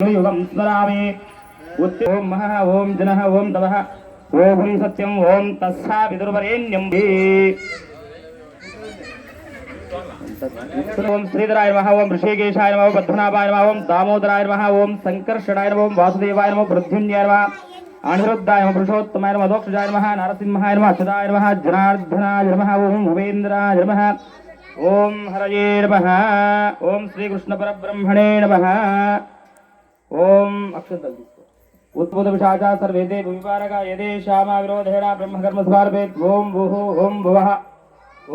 युगं स्मरामि ओम महः ओम जनः ओम तपः ओम सत्यम ओम तस्सा विदुर्वरेण्यं ओम श्रीधराय नमः ओम ऋषिकेशाय नमः पद्मनाभाय नमः ओम दामोदराय नमः ओम संकर्षणाय नमः ओम वासुदेवाय नमः पृथ्व्याय नमः अनिरुद्धाय नमः पुरुषोत्तमाय नमः अधोक्षजाय नमः नरसिंहाय नमः अच्युताय नमः जनार्दनाय नमः ओम भूपेन्द्राय नमः ओम हरये नमः ओम श्रीकृष्ण परब्रह्मणे नमः ओम अक्षतल उत्पद विशाचा सर्वेदे भूमिपारका यदे श्यामा विरोधेणा ब्रह्मकर्म स्मार्पेत ओम भूः ओम भुवः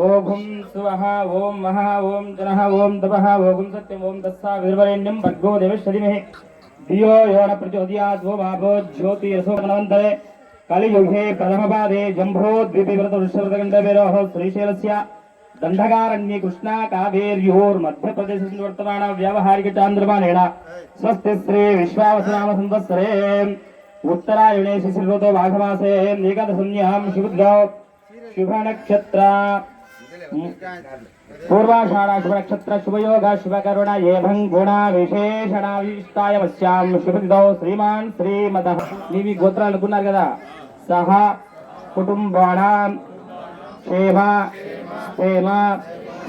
ओम सुवः ओम महः ओम जनः ओम तपः ओम सत्यम ओम तस्सा विदुर्वरेण्यं भर्गो देवस्य धीमहि धियो यो न प्रचोदयात् ओम आपो ज्योतिरसोमनवन्तरे कलियुगे प्रथमपादे जम्भोद्वीपे व्रतवृषभगण्डवेरोः श्रीशैलस्य दंडकारण्ये कृष्णा कावेर्योर मध्य प्रदेश वर्तमान व्यावहारिक चांद्रमानेण स्वस्ति श्री विश्वावसनाम संवत्सरे उत्तरायणे शिशिर ऋतौ माघमासे एकादशम्यां शुभद्रौ शुभ नक्षत्र पूर्वाषाढ़ शुभ नक्षत्र शुभयोग शुभकरुण एवं गुण विशेषणाविष्टाय वश्यां शुभदितौ श्रीमान् श्रीमतः नीवी गोत्र अनुकुन्नारु कदा सह कुटुंबाणां क्षेम क्षेम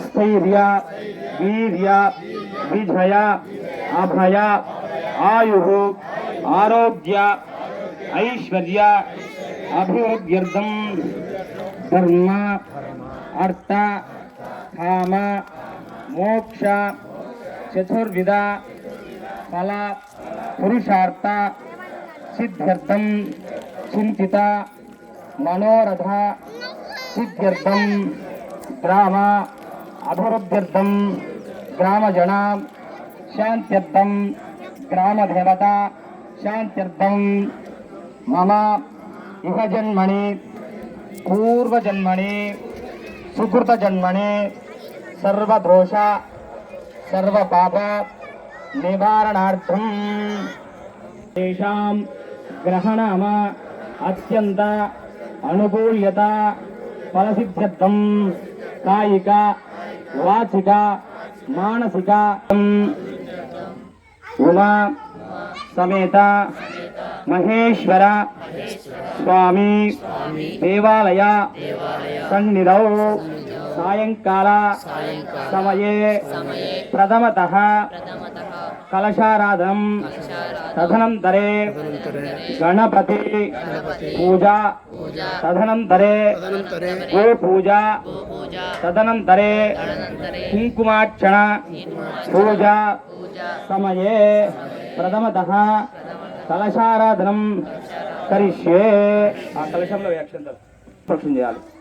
स्थैर्य वीर्य विजय अभय आयुः आरोग्य ऐश्वर्य अभिवृद्ध्यर्थं धर्म अर्थ काम मोक्ष चतुर्विध फल पुरुषार्थ सिद्ध्यर्थं चिंतित मनोरथ सिद्ध्यर्थं ग्राम अभिवृद्ध्यर्थं ग्रामजना शांत्यर्थं ग्रामदेवता शांत्यर्थं मम इह जन्मनि पूर्वजन्मनि सुकृतजन्मनि सर्वदोष सर्वपाप निवारणार्थं तेषां ग्रहणम अत्यंत अनुकूल्यता फलसिद्ध्यर्थं कायिक वाचिक मानसिक उमा समेत महेश्वर स्वामी देवालय सन्निधौ सायंकाल समये प्रथमतः कलशाराधनं तदनन्तरे गणपति पूजा तदनन्तरे गोपूजा तदनन्तरे कुंकुमार्चन पूजा समये प्रथमतः कलशाराधनं करिष्ये आ कलशंलो अक्षंतल प्रक्षण చేయాలి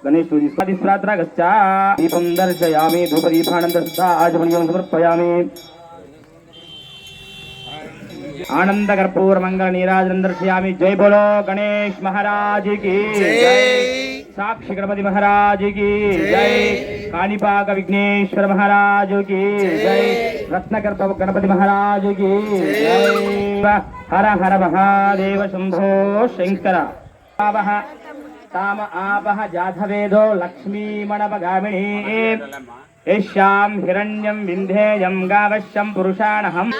गणेश पूजिस्वादिस्त्रात्र गच्छा दीपं दर्शयामि धूपदीपानंतर सुद्धा आचमनीयं समर्पयामि आनंद कर्पूर मंगल नीराजन दर्शयामि जय बोलो गणेश महाराज की जय साक्षी गणपति महाराज की जय काणिपाक विघ्नेश्वर महाराज की जय रत्नकर्प गणपति महाराज की जय हर हर महादेव शंभो शंकर ताम आपह जाधवेदो लक्ष्मी मणपगामिनी यश्यां हिरण्यं विन्ध्येयं गावश्यं पुरुषाणहम्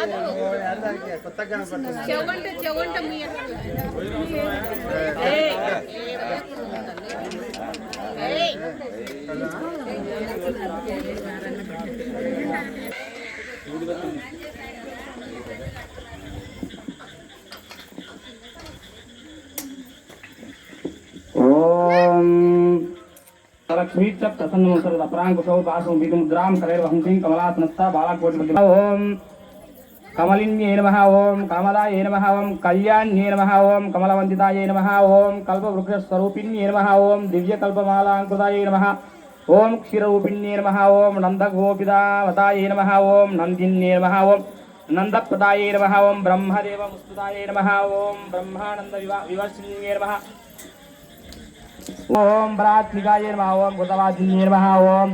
लक्ष्मीच प्रसन्नं सर्व अपरांकुशौ पाशं विदुमुद्रां करैर्वहंतीं कमलासनस्था बालाकोटिपतिः ओम कमलिन्ये नमः ओम कमलाय नमः ओम कल्याण्ये नमः ओम कमलवंदिताय नमः ओम कल्पवृक्षस्वरूपिण्ये नमः ओम दिव्यकल्पमालांकृताय नमः ओम क्षीररूपिण्ये नमः ओम नन्दगोपितावताय नमः ओम नन्दिन्ये नमः ओम नन्दप्रदाय नमः ओम ब्रह्मदेवमुस्तुताय नमः ओम ब्रह्मानन्दविवर्षिण्ये नमः ओम प्रात्मिकाय नमः ओम कृतवासिन्ये नमः ओम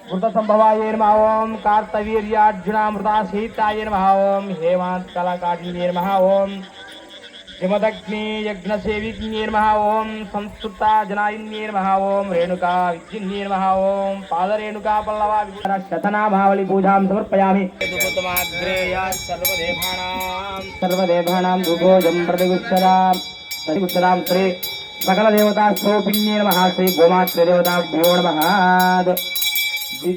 कृतसंभवाय नमः ओम कार्तवीर्यार्जुनामृतासीताय नमः ओम हेमांतकलाकाटिन्ये नमः ओम श्रीमदग्नि यज्ञसेविन्ये नमः ओम संस्कृता जनायिन्ये नमः ओम रेणुका विद्यन्ये नमः ओम पादरेणुका पल्लवा शतनामावली पूजां समर्पयामि सर्वदेवानां दुभोजं प्रतिगुच्छरां श्री सकलदेवता स्वरूपिण्ये नमः श्री गोमात्रे देवताभ्यो नमः ఈ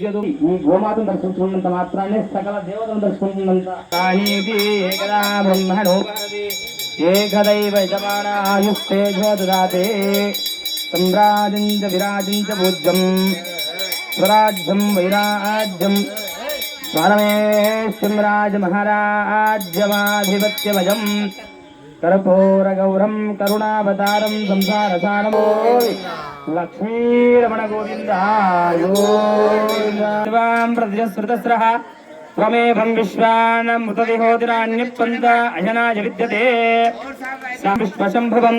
గోమాతను దర్శించుకున్నంత మాత్రాన్ని సకల దేవతను దర్శించుకున్నంత ఏకదా బ్రహ్మణో ఏకదైవ యజమానాయుస్తేజో దదాతే సంరాజం చ విరాజం చ పూజ్యం స్వరాజ్యం వైరాజ్యం స్వరమేశ్వరం రాజమహారాజ్యమాధిపత్యమజం कर्पूरगौरं करुणावतारं संसारसारमो लक्ष्मीरमण गोविन्दां प्रतिश्रुतस्रः त्वमेवं विश्वानमृतदेहोतिरान्यपन्त अजनाय विद्यते विश्वशम्भवं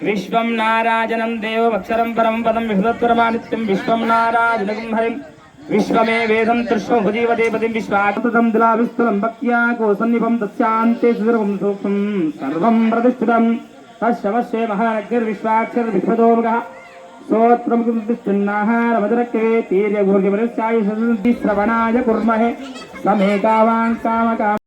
विश्वं नाराजनं देवमक्षरं परं पदं विहुतत्वरमानित्यं विश्वं नाराजनगं हरिं विश्वमे वेदं तृष्णोपजीवते पतिं विश्वाकृतं दिलाविस्तुलं भक्त्या कोसन्निपं तस्यान्ते सुदर्भं सूक्ष्मं सर्वं प्रतिष्ठितं तस्यवश्ये महानग्निर्विश्वाक्षरविश्वतोमुखः सोत्रमुखतिष्ठन्नाहारमदरक्रिये तीर्यगूर्गमनस्याय श्रवणाय कुर्महे समे कामान् कामकाम